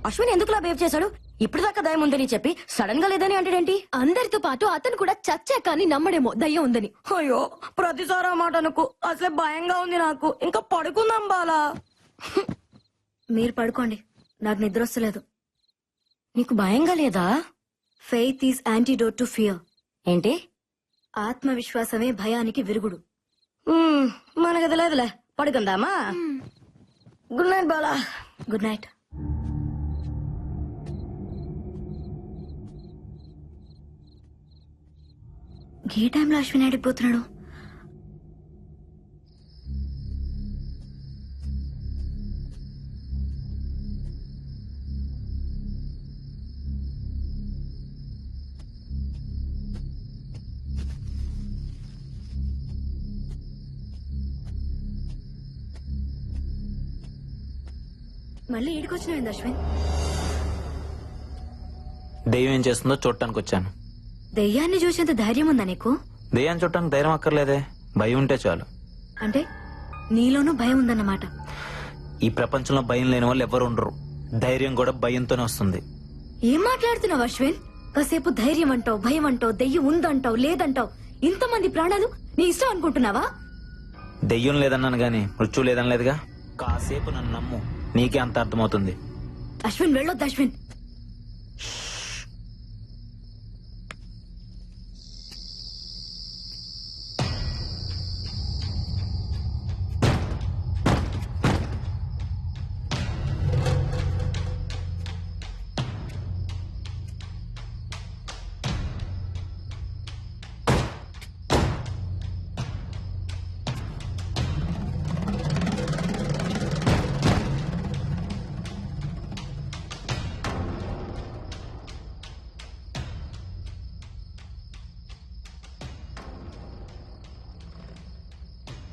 Ashwin ఎందుకులా behave చేశాడు? ఇప్పుడు దాకా దయ్యం ఉందని చెప్పి సడన్ గా లేదని అంటాడేంటి? అందరితో పాటు అతను కూడా చచ్చా కానీ నమ్మడేమో దయ్యం ఉందని. అయ్యో ప్రతిసారి ఆ మాట అనుకో. అసలు భయంగా ఉంది నాకు. ఇంకా పడుకుందాం బాలా. మీరు పడుకోండి, నాకు నిద్ర వస్తలేదు. నీకు భయంగా లేదా? Faith is antidote to fear. ఏంటి? ఆత్మవిశ్వాసమే భయానికి విరుగుడు. మనకు తెలియదులే, పడుకుందామా? Good night Bala. Good night. ఏ టైంలో అశ్విన్ ఆడిపోతున్నాడు? మళ్ళీ ఈడికొచ్చినాయింది అశ్విన్. దెయ్యం ఏం చేస్తుందో చూడటానికి వచ్చాను. దెయ్యాన్ని చూసేంత ధైర్యం ఉందా నీకు? దెయ్యాన్ని చూడటానికి ధైర్యం అక్కర్లేదే, భయం ఉంటే చాలు. అంటే నీలోనూ భయం ఉందన్నమాట. ఈ ప్రపంచంలో భయం లేని వాళ్ళు ఎవరు ఉండరు. ధైర్యం కూడా భయంతోనే వస్తుంది. ఏం మాట్లాడుతున్నావు అశ్విన్? కాసేపు ధైర్యం అంటావు, భయం అంటావు, దెయ్యం ఉందంటావు, లేదంటావు. ఇంతమంది ప్రాణాలు నీ ఇష్టం అనుకుంటున్నావా? దెయ్యం లేదన్నాను గాని మృత్యు లేదనలేదుగా. కాసేపు నన్ను నమ్ము, నీకే అంత అర్థమవుతుంది. అశ్విన్ వెళ్ళొద్దు అశ్విన్.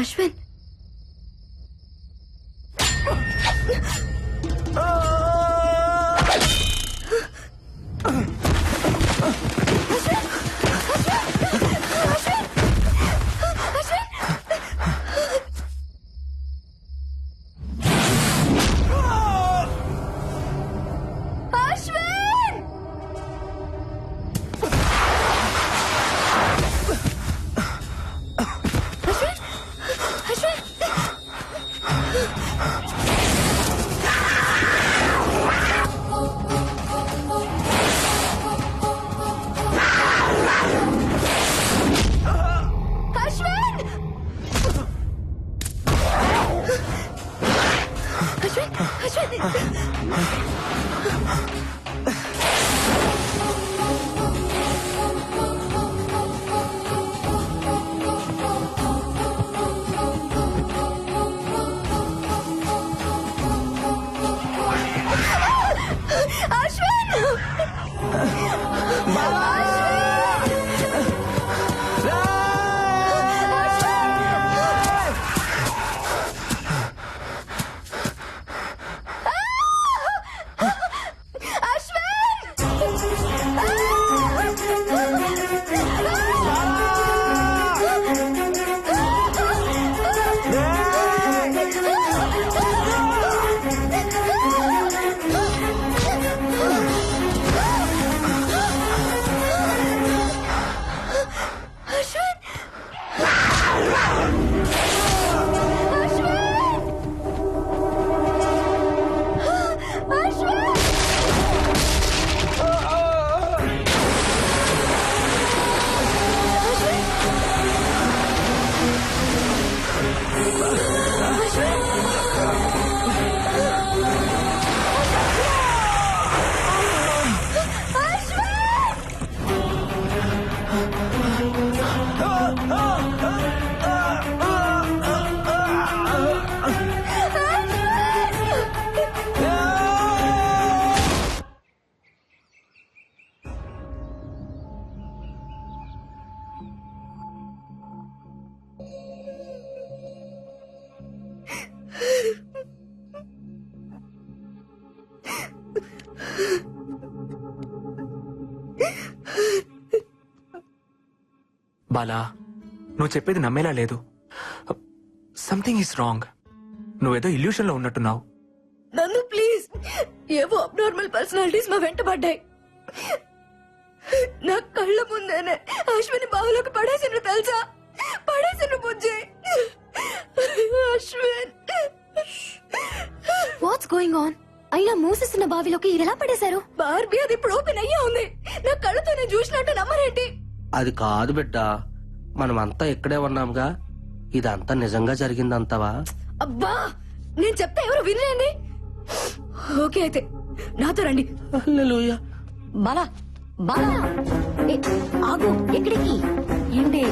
అశ్విన్ బాలా, నువ్వు చెప్పేది నమ్మేలా లేదు. Something is wrong. నువ్వేదో ఇల్యూషన్ లో ఉన్నట్టున్నావు. నందు ప్లీజ్ ఏవో అబ్నార్మల్ పర్సనాలిటీస్ మా వెంట పడ్డాయి. నా కళ్ళ ముందేనే అశ్విని బావులోకి పడేసిండ్రు తెలుసా, పడేసిండ్రు బుజ్జి. Ashwin, what's going on? అయినా మూసేస్తున్న బావిలోకి ఇది ఎలా పడేశారు? బార్బీ అది ఇప్పుడు ఓపెన్ అయ్యే ఉంది. నా కళ్ళతోనే చూసినట్టు నమ్మరేంటి? అది కాదు బిడ్డ, మనమంతా ఇక్కడే ఉన్నాంగా. ఇదంతా నిజంగా జరిగిందంతావా? అబ్బా, నేను చెప్తే ఎవరు వినలేండి. ఓకే అయితే నాతో రండి. హల్లెలూయా. బాలా బాలా ఏ, ఆగు, ఎక్కడికి? ఏంటి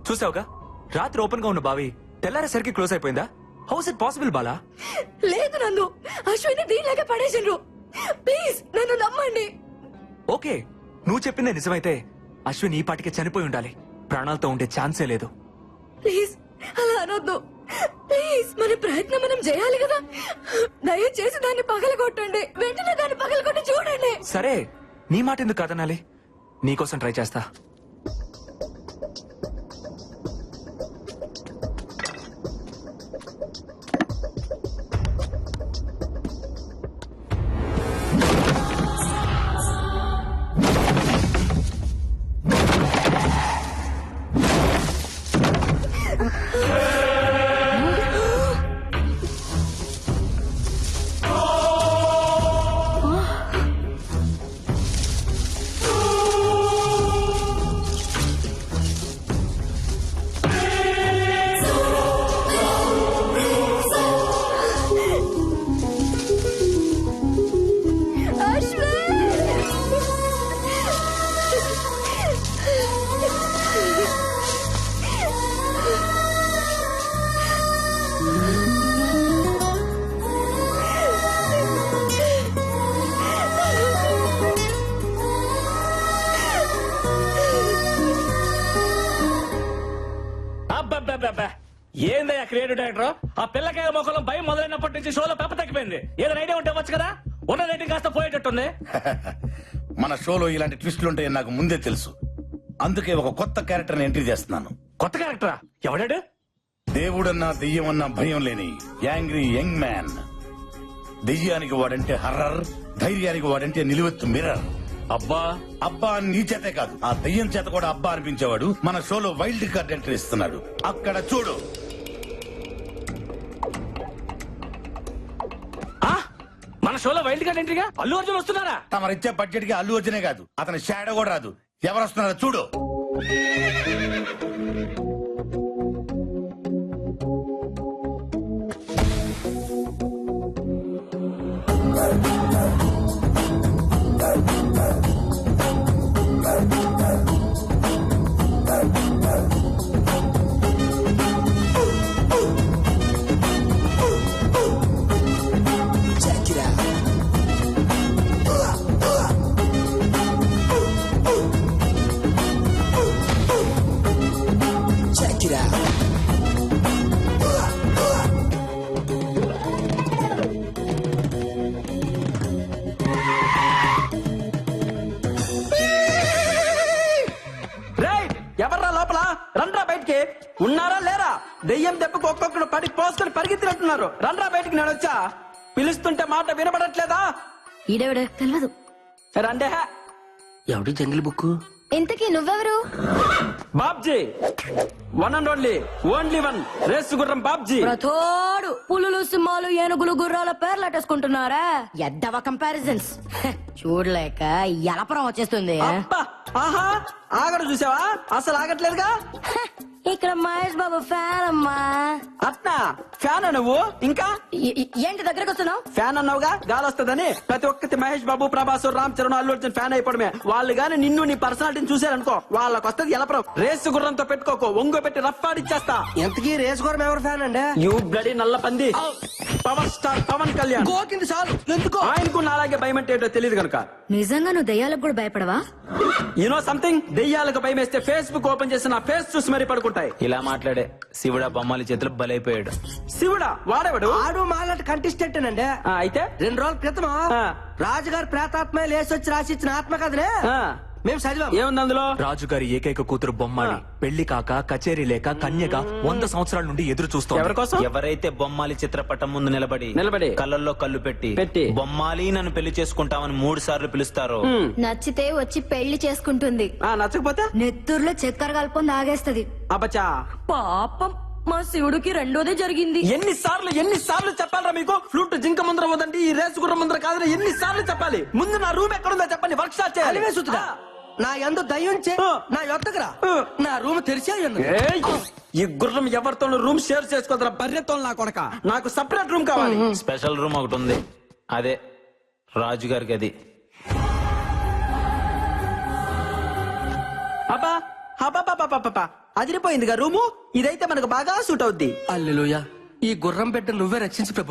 చూసావుగా, రాత్రి ఓపెన్ గా ఉన్న బావి తెల్లారేసరికి క్లోజ్ అయిపోయిందా? House it possible Bala? లేదు నన్ను అశ్విని దీనిలాగే పడేసిండ్రు. ప్లీజ్ నన్ను నమ్మండి. ఓకే, నువ్వు చెప్పిందే నిజమైతే అశ్విన్ ఈ పాటికి చనిపోయి ఉండాలి. ప్రాణాలతో ఉండే ఛాన్సే లేదు. ప్లీజ్ అలా అనొద్దు. ప్లీజ్ మన ప్రయత్నం మనం చేయాలి కదా. దయచేసి దాన్ని పగలగొట్టండి. వెంటనే దాన్ని పగలగొట్టి చూడండి. సరే, నీ మాట ఎందుకు కాదనాలి? నీకోసం ట్రై చేస్తా. అబ్బబ్బబ్బబ్బా, ఏందయ్యా క్రియేటివ్ డైరెక్టర్? ఆ పిల్లకాయ మొక్కలో భయం మొదలైనప్పటి నుంచి షోలో పెప్ప తగ్గిపోయింది. ఏదైనా ఐడియా ఉంటే వచ్చు కదా. ఉన్న రేటింగ్ కాస్త పోయేటట్టుంది. మన షోలో ఇలాంటి ట్విస్టులుంటాయని నాకు ముందే తెలుసు. అందుకే ఒక కొత్త క్యారెక్టర్ ఎంట్రీ చేస్తున్నాను. కొత్త క్యారెక్టరా? ఎవడాడు? దేవుడన్నా దెయ్యమన్నా భయం లేని యాంగ్రీ యంగ్ మ్యాన్. దెయ్యానికి వాడంటే హర్రర్, ధైర్యానికి వాడంటే నిలువెత్తు మిర్రర్. అబ్బా అబ్బా అని నీ చేతే కాదు, ఆ దెయ్యం చేత కూడా అబ్బా అనిపించేవాడు మన షోలో వైల్డ్ కార్డ్ ఎంట్రీ ఇస్తున్నాడు. అక్కడ చూడు. ఆ? మన షోలో వైల్డ్ కార్డ్ ఎంట్రీగా అల్లు అర్జున్ వస్తున్నారా? తమరిచ్చే బడ్జెట్ కి అల్లు అర్జునే కాదు, అతని షాడో కూడా రాదు. ఎవరు వస్తున్నారో చూడు. ఎవర్రా లోపల? రండ్రా బయటికి. ఉన్నారా లేరా? దెయ్యం దెబ్బకు ఒక్కొక్కడు పడి పోసుకొని పరిగెత్తినట్టున్నారు. రండ్రా బయటికి. నేను వచ్చా. పిలుస్తుంటే మాట వినబడట్లేదా? ఈడెవడే తెలియదు. రండే. ఎవడి జంగిల్ బుక్? ఇంతకీ నువ్వెవరు? Babji, one and only one race గుర్రం బాబ్జీ. ప్రతోడు పులులు సింహాలు ఏనుగులు గుర్రాల పేర్లు అట్టేసుకుంటున్నారా? ఎద్దవ కంపారిజన్స్ చూడలేక ఎలపరం వచ్చేస్తుంది. అబ్బా, ఆహా, ఆగడు చూసావా? అసలు ఆగట్లేదుగా. ఇక్కడ మహేష్ బాబు ఫ్యాన్ అమ్మా. అట్నా ఫ్యాన్ నువ్వు ఇంకా ఏంటి దగ్గరకు వస్తున్నావు? ఫ్యాన్ అన్నావుగా గాలి వస్తుందని ప్రతి ఒక్కటి మహేష్ బాబు ప్రభాస్ రామ్ చరణ్ అల్లు అర్జున్ ఫ్యాన్ అయిపోవడమే. వాళ్ళు గాని నిన్ను నీ పర్సనాలిటీని చూసారనుకో వాళ్ళకి వస్తుంది ఎలపరం. రేసు గుర్రంతో పెట్టుకోకు, ఒంగో పెట్టి రఫ్ఫాడిచ్చేస్తా. ఎంతకీ రేస్ గురం ఎవరు ఫ్యాన్ అండి? యూ బ్లడీ నల్ల పంది. Power star Pawan Kalyan. గోకింది చాలు, ఎందుకో ఆయనకు నాలాగే భయం అంటే ఏంటో తెలియదు కనుక. నిజంగా నువ్వు దయ్యాలకు కూడా భయపడవా? యూనో సంథింగ్, దెయ్యాలకు భయం వేస్తే ఫేస్బుక్ ఓపెన్ చేసి నా ఫేస్ చూసి మరీ పడుకుంటాయి. ఇలా మాట్లాడే శివుడా బొమ్మాలి చేతులు బలైపోయాడు. శివుడా వాడేవాడు? ఆడు మాలాంటి కంటెస్టెంట్ అండి. అయితే 2 రోజుల క్రితం ఆ. రాజుగారు ప్రేతాత్మ లేసొచ్చి రాసిచ్చిన ఆత్మ కథనే ఆ, మేము చదివాం. ఏముంది అందులో? రాజుగారి ఏకైక కూతురు బొమ్మాలి పెళ్లి కాక కచేరీ లేక కన్యగా 100 సంవత్సరాల నుండి ఎదురు ఎవరి చూస్తోంది. కోసం? ఎవరైతే బొమ్మాలి చిత్రపటం ముందు నిలబడి కళ్ళల్లో కళ్ళు పెట్టి, పెట్టి బొమ్మాలి నన్ను పెళ్లి చేసుకుంటామని 3 సార్లు పిలుస్తారో నచ్చితే వచ్చి పెళ్లి చేసుకుంటుంది. నచ్చకపోతే నెత్తూరులో చక్కెర కలుపుకొని తాగేస్తది. అబ్బచా. పాపం మా శివుడికి రెండోదే జరిగింది. ఎన్నిసార్లు చెప్పాలరా మీకు? ఫ్లూట్ జింక ముందర వదండి, ఈ రేసు గుర్రం ముందర కాదని ఎన్నిసార్లు చెప్పాలి? ముందు నా రూమ్ ఎక్కడుందో చెప్పండి, వర్క్ స్టార్ట్ చేయాలి. అలివే సుతుడా, నా ఎందు దయ్యం చే ఆ. నా యొద్దకురా. నా రూమ్ తెరిచే ఉన్నది. ఏయ్, ఈ గుర్రం ఎవరితోనూ రూమ్ షేర్ చేసుకోదరా బర్రెతో నా కొడక. నాకు సపరేట్ రూమ్ కావాలి. స్పెషల్ రూమ్ ఒకటి ఉంది, అదే రాజుగారికి. అది అబ్బా అబ్బా అదిరిపోయిందిగా రూము. ఇదైతే మనకు బాగా సూట్ అవుద్ది. అల్లెలుయా, ఈ గుర్రం బిడ్డ నువ్వే రక్షించి ప్రభు.